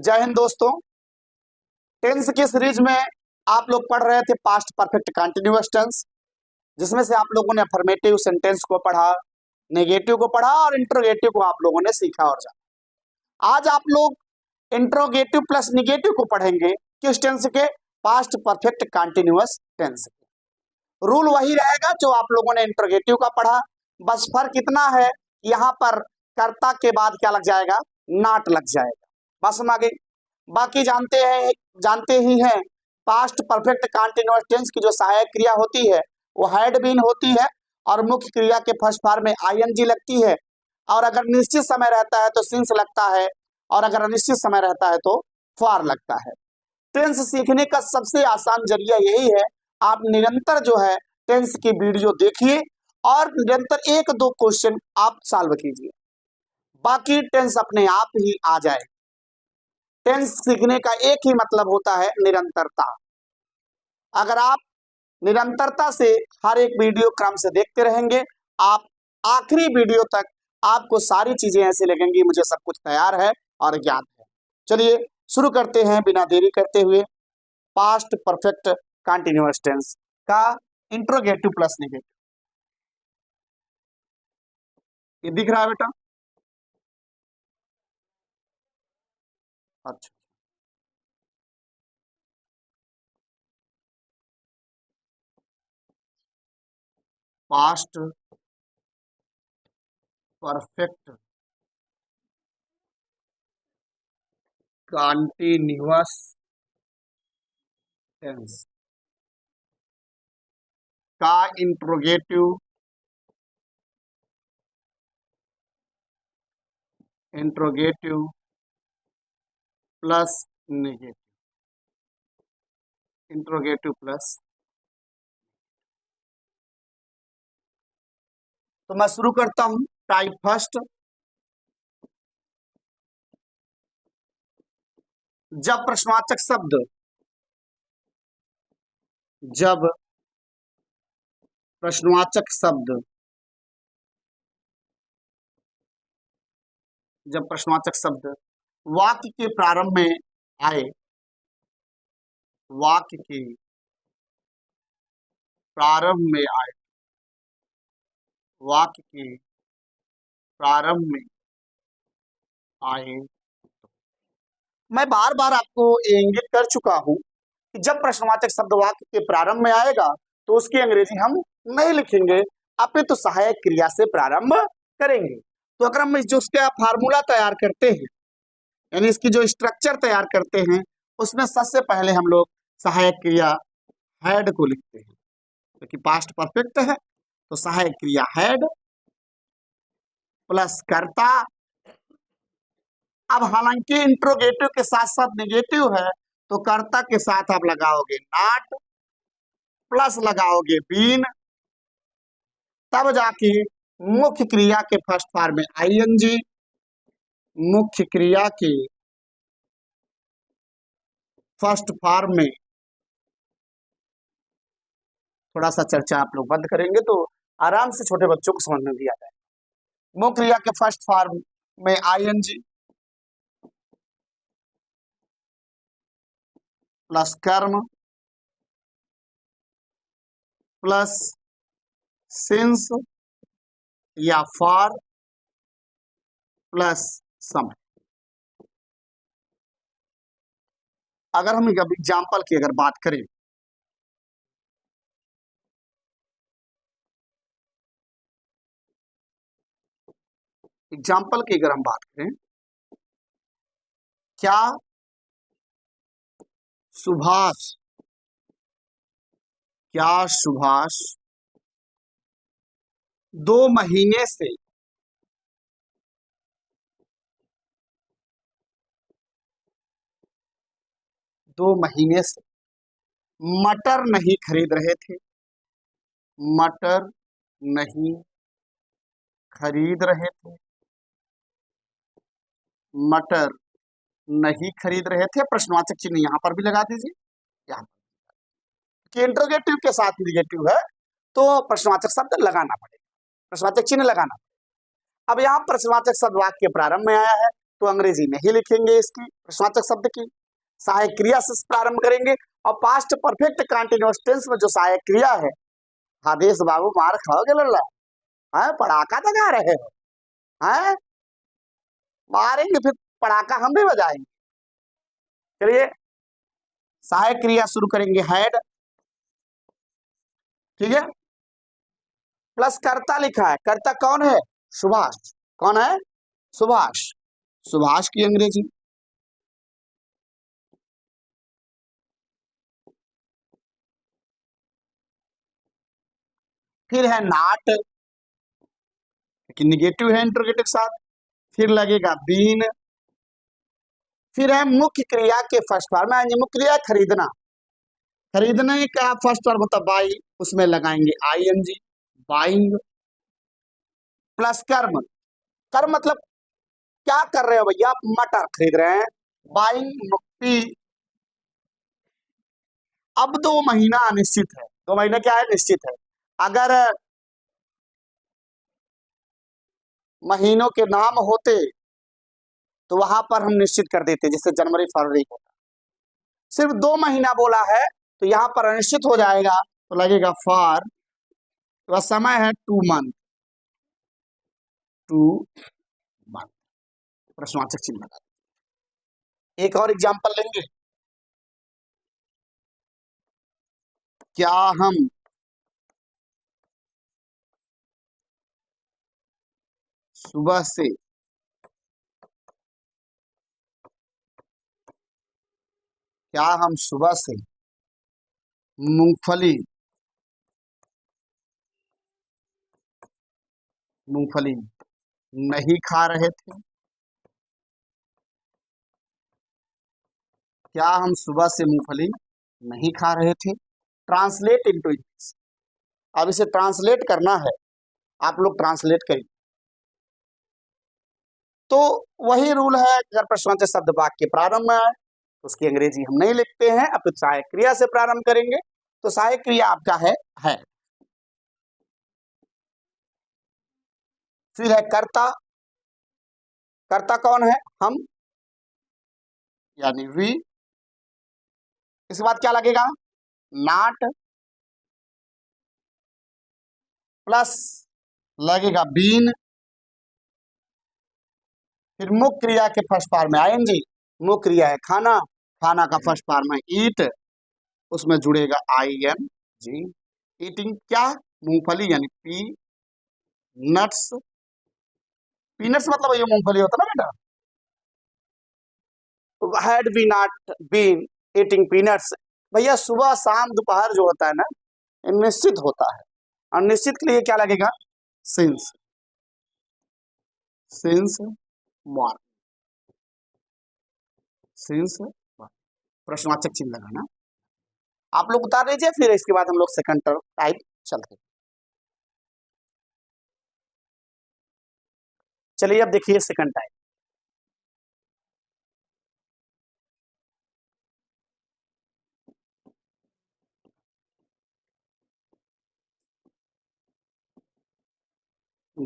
जय हिंद दोस्तों। टेंस की सीरीज में आप लोग पढ़ रहे थे पास्ट परफेक्ट कंटिन्यूअस टेंस, जिसमें से आप लोगों ने अफर्मेटिव सेंटेंस को पढ़ा, नेगेटिव को पढ़ा और इंट्रोगेटिव को आप लोगों ने सीखा और जाना। आज आप लोग इंट्रोगेटिव प्लस निगेटिव को पढ़ेंगे। किस टेंस के? पास्ट परफेक्ट कंटिन्यूअस टेंस के। रूल वही रहेगा जो आप लोगों ने इंट्रोगेटिव का पढ़ा, बस फर्क इतना है, यहाँ पर कर्ता के बाद क्या लग जाएगा? नॉट लग जाएगा। बस हम आगे बाकी जानते ही हैं पास्ट परफेक्ट कंटीन्यूअस टेंस की जो सहायक क्रिया होती है वो हैड बीन होती है और मुख्य क्रिया के फर्स्ट फॉर्म में आईएनजी लगती है, और अगर निश्चित समय रहता है तो सिंस लगता है, और अगर अनिश्चित समय रहता है तो फॉर लगता है। टेंस सीखने का सबसे आसान जरिया यही है, आप निरंतर जो है टेंस की वीडियो देखिए और निरंतर एक दो क्वेश्चन आप सॉल्व कीजिए, बाकी टेंस अपने आप ही आ जाए। टेंस सीखने का एक ही मतलब होता है निरंतरता। अगर आप निरंतरता से हर एक वीडियो क्रम से देखते रहेंगे, आप आखिरी वीडियो तक आपको सारी चीजें ऐसी लगेंगी मुझे सब कुछ तैयार है और ज्ञात है। चलिए शुरू करते हैं बिना देरी करते हुए पास्ट परफेक्ट कंटीन्यूअस टेंस का इंट्रोगेटिव प्लस नेगेटिव। ये दिख रहा है बेटा? अच्छा, पास्ट परफेक्ट कंटीन्यूअस टेंस का interrogative plus negative. Interrogative plus. तो मैं शुरू करता हूं। Type first. जब प्रश्नवाचक शब्द जब प्रश्नवाचक शब्द जब प्रश्नवाचक शब्द वाक्य के प्रारंभ में आए, वाक्य के प्रारंभ में आए, वाक्य के प्रारंभ में आए। मैं बार बार आपको ये इंगित कर चुका हूं कि जब प्रश्नवाचक शब्द वाक्य के प्रारंभ में आएगा तो उसकी अंग्रेजी हम नहीं लिखेंगे, अपितु सहायक क्रिया से प्रारंभ करेंगे। तो अगर हम जो उसका फार्मूला तैयार करते हैं, यानी इसकी जो स्ट्रक्चर तैयार करते हैं, उसमें सबसे पहले हम लोग सहायक क्रिया हैड को लिखते हैं, क्योंकि पास्ट परफेक्ट है तो सहायक क्रिया हैड प्लस कर्ता। अब हालांकि इंट्रोगेटिव के साथ साथ नेगेटिव है तो कर्ता के साथ आप लगाओगे नॉट, प्लस लगाओगे बीन, तब जाके मुख्य क्रिया के फर्स्ट फॉर्म में आईएनजी, मुख्य क्रिया के फर्स्ट फॉर्म में थोड़ा सा चर्चा आप लोग बंद करेंगे तो आराम से छोटे बच्चों को समझ में भी आ जाए। मुख्य क्रिया के फर्स्ट फॉर्म में आईएनजी प्लस कर्म प्लस सिंस या फॉर प्लस समय। अगर हम एग्जाम्पल की अगर बात करें, एग्जाम्पल की अगर हम बात करें, क्या सुभाष 2 महीने से मटर नहीं खरीद रहे थे, मटर नहीं खरीद रहे थे, मटर नहीं खरीद रहे थे। प्रश्नवाचक चिन्ह यहां पर भी लगा दीजिए। यहाँ कि इंट्रोगेटिव के साथ निगेटिव है तो प्रश्नवाचक शब्द लगाना पड़ेगा, प्रश्नवाचक चिन्ह लगाना पड़ेगा। अब यहाँ प्रश्नवाचक शब्द वाक्य के प्रारंभ में आया है तो अंग्रेजी में ही लिखेंगे इसकी प्रश्नवाचक शब्द की, सहायक क्रिया से प्रारंभ करेंगे। और पास्ट परफेक्ट कंटिन्यूअस टेंस में जो सहायक क्रिया है, आदेश बाबू मार खाओगे लल्ला, है पड़ाका दगा रहे हो, हैं मारेंगे फिर पड़ाका हम भी बजाएंगे। चलिए सहायक क्रिया शुरू करेंगे हैड, ठीक है, प्लस कर्ता लिखा है, कर्ता कौन है, सुभाष, कौन है, सुभाष, सुभाष की अंग्रेजी, फिर है नाट, कि निगेटिव है इंट्रोगेटिव साथ, फिर लगेगा बीन, फिर है मुख्य क्रिया के फर्स्ट फॉर्म में, मुख्य क्रिया खरीदना, खरीदने का फर्स्ट फॉर्म होता बाई, उसमें लगाएंगे आईएनजी, बाइंग, प्लस कर्म, कर्म मतलब क्या कर रहे हो भैया, आप मटर खरीद रहे हैं, बाइंग पी। अब 2 महीना अनिश्चित है, 2 महीने क्या है, निश्चित है, अगर महीनों के नाम होते तो वहां पर हम निश्चित कर देते, जैसे जनवरी फरवरी होता, सिर्फ 2 महीना बोला है तो यहाँ पर अनिश्चित हो जाएगा, तो लगेगा फॉर, तो समय है 2 मंथ, 2 मंथ, प्रश्नवाचक चिन्ह लगा। एक और एग्जांपल लेंगे, क्या हम सुबह से क्या हम सुबह से मूंगफली मूंगफली नहीं खा रहे थे, क्या हम सुबह से मूंगफली नहीं खा रहे थे, ट्रांसलेट इनटू इंग्लिश, अब इसे ट्रांसलेट करना है, आप लोग ट्रांसलेट करिए। तो वही रूल है, अगर प्रश्नवाचक शब्द वाक्य प्रारंभ में आए तो उसकी अंग्रेजी हम नहीं लिखते हैं, अब सहायक क्रिया से प्रारंभ करेंगे, तो सहायक क्रिया आपका है। फिर है कर्ता, कर्ता कौन है, हम, यानी वी, इसके बाद क्या लगेगा, नाट, प्लस लगेगा बीन, फिर मुख्य क्रिया के फर्स्ट फॉर्म में आईएनजी, मुख्य क्रिया है खाना, खाना का फर्स्ट फॉर्म है ईट, उसमें जुड़ेगा आई एन जी, ईटिंग क्या, मूंगफली यानी पी, नट्स, पीनट्स मतलब ये मूंगफली होता ना बेटा, had be not been eating peanuts, भैया सुबह शाम दोपहर जो होता है ना, ये निश्चित होता है, और निश्चित के लिए क्या लगेगा, सिंस, सिंस मॉर्निंग, सिंस, प्रश्नवाचक चिन्ह लगाना, आप लोग उतार लीजिए, फिर इसके बाद हम लोग सेकंड टाइप चलते हैं। चलिए अब देखिए सेकंड टाइप,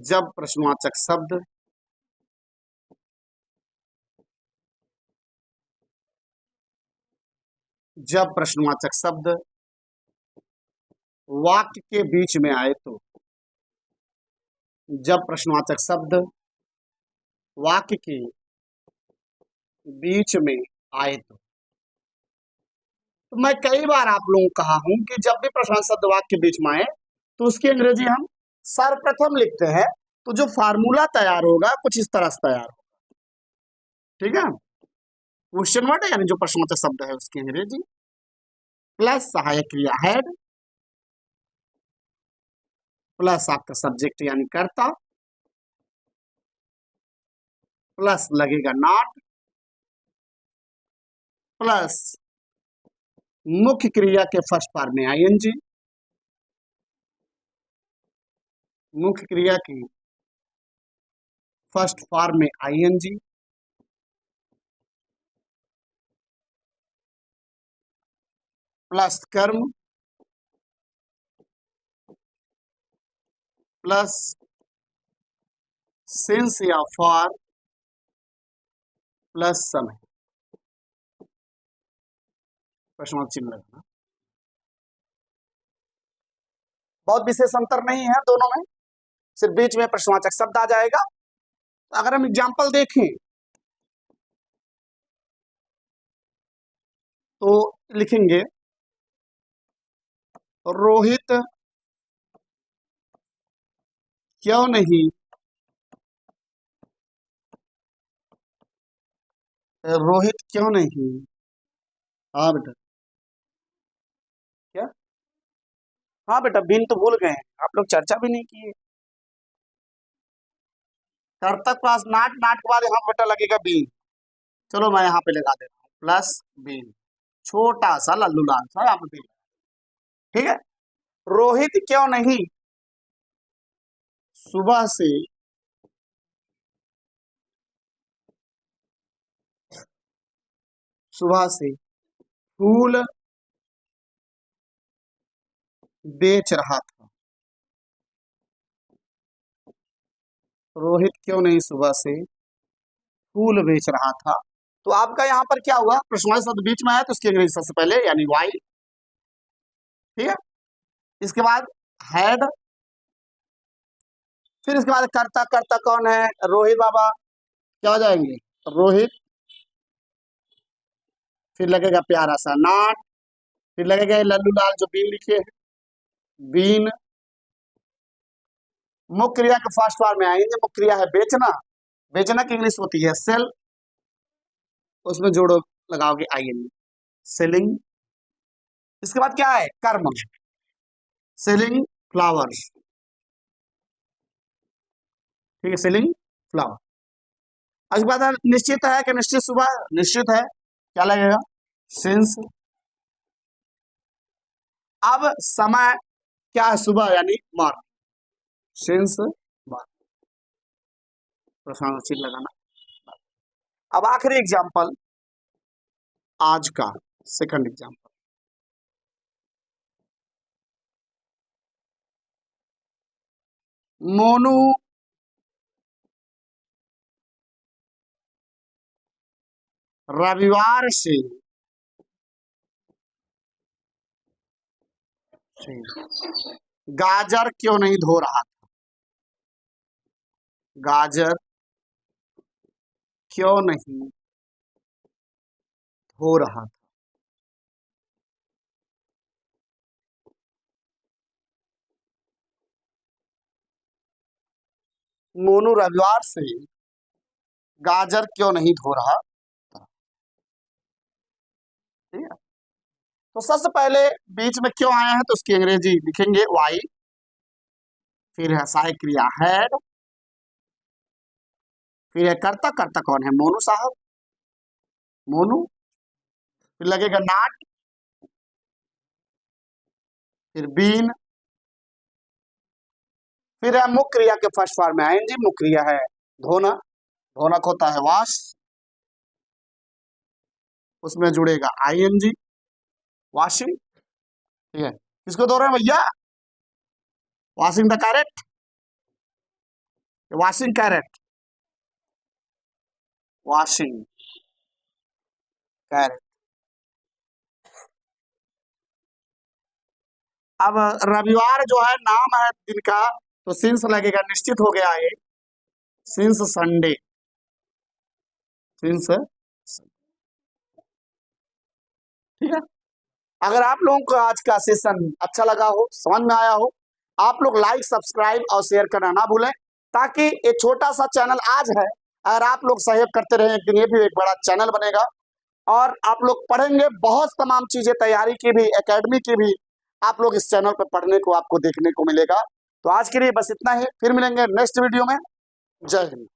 जब प्रश्नवाचक शब्द जब प्रश्नवाचक शब्द वाक्य के बीच में आए तो, जब प्रश्नवाचक शब्द वाक्य के बीच में आए तो मैं कई बार आप लोगों को कहा हूं कि जब भी प्रश्नवाचक शब्द वाक्य के बीच में आए तो उसकी अंग्रेजी हम सर्वप्रथम लिखते हैं, तो जो फार्मूला तैयार होगा कुछ इस तरह से तैयार होगा, ठीक है, क्वेश्चन वर्ड यानी जो प्रश्नवाचक शब्द है उसकी अंग्रेजी, प्लस सहायक क्रिया हैड, प्लस आपका सब्जेक्ट यानी कर्ता, प्लस लगेगा नॉट, प्लस मुख्य क्रिया के फर्स्ट फॉर्म में आईएनजी, मुख्य क्रिया की फर्स्ट फॉर्म में आईएनजी, प्लस कर्म, प्लस सिंस या फॉर, प्लस समय, प्रश्न चिन्ह लगाना। बहुत विशेष अंतर नहीं है दोनों में, सिर्फ बीच में प्रश्नवाचक शब्द आ जाएगा। अगर हम एग्जाम्पल देखें तो लिखेंगे रोहित क्यों नहीं रोहित क्यों नहीं, हाँ बेटा क्या, हाँ बेटा बीन तो भूल गए, आप लोग चर्चा भी नहीं किए। कर्तक पास नाट, नाट के बाद यहाँ बेटा लगेगा बीन, चलो मैं यहाँ पे लगा देता हूँ प्लस बीन, छोटा सा लल्लू लाल सा यहाँ पे, ठीक है। रोहित क्यों नहीं सुबह से फूल बेच रहा था, रोहित क्यों नहीं सुबह से फूल बेच रहा था। तो आपका यहाँ पर क्या हुआ, प्रश्नवाचक शब्द बीच में आया तो उसकी अंग्रेजी सबसे पहले यानी वाई, ठीक है। इसके बाद हैड, फिर इसके बाद करता, करता कौन है, रोहित बाबा, क्या हो जाएंगे रोहित, फिर लगेगा प्यारा सा नाट, फिर लगेगा लल्लू लाल जो बीन लिखे हैं बीन। मुख्य क्रिया के फर्स्ट फॉर्म में आएंगे, मुख्य क्रिया है बेचना, बेचना की इंग्लिश होती है सेल, उसमें जोड़ो लगाओगे आईएनजी, सेलिंग। इसके बाद क्या है कर्म, सेलिंग फ्लावर्स, ठीक है, सेलिंग फ्लावर। इसके बाद निश्चित है कि निश्चित सुबह, निश्चित है, क्या लगेगा सिंस। अब समय क्या है, सुबह यानी मॉर्निंग, सिंस प्रश्न चिन्ह लगाना। अब आखिरी एग्जाम्पल आज का सेकंड एग्जाम्पल, मोनू रविवार से गाजर क्यों नहीं धो रहा था, गाजर क्यों नहीं धो रहा था। मोनू रविवार से गाजर क्यों नहीं धो रहा था, ठीक है। तो सबसे पहले बीच में क्यों आया है तो उसकी अंग्रेजी लिखेंगे वाई, फिर है सहायक क्रिया हैड, फिर है कर्ता, कर्ता कौन है मोनू साहब, मोनू, फिर लगेगा नाट, फिर बीन, फिर है मुख्य क्रिया के फर्स्ट फॉर्म में आएंगे, मुख्य क्रिया है धोना, धोना होता है वॉश, उसमें जुड़ेगा आईएनजी वॉशिंग, ठीक है। किसको धो रहे हैं भैया, washing the carrot, washing carrot, washing carrot. अब रविवार जो है नाम है दिन का, तो सिंस लगेगा, निश्चित हो गया ये, सिंस संडे, सिंस, ठीक है। अगर आप लोगों को आज का सेशन अच्छा लगा हो, समझ में आया हो, आप लोग लाइक, सब्सक्राइब और शेयर करना ना भूलें, ताकि ये छोटा सा चैनल आज है, अगर आप लोग सहयोग करते रहे एक दिन ये भी एक बड़ा चैनल बनेगा, और आप लोग पढ़ेंगे बहुत तमाम चीजें, तैयारी की भी, एकेडमी की भी आप लोग इस चैनल पर पढ़ने को आपको देखने को मिलेगा। तो आज के लिए बस इतना ही, फिर मिलेंगे नेक्स्ट वीडियो में। जय हिंद।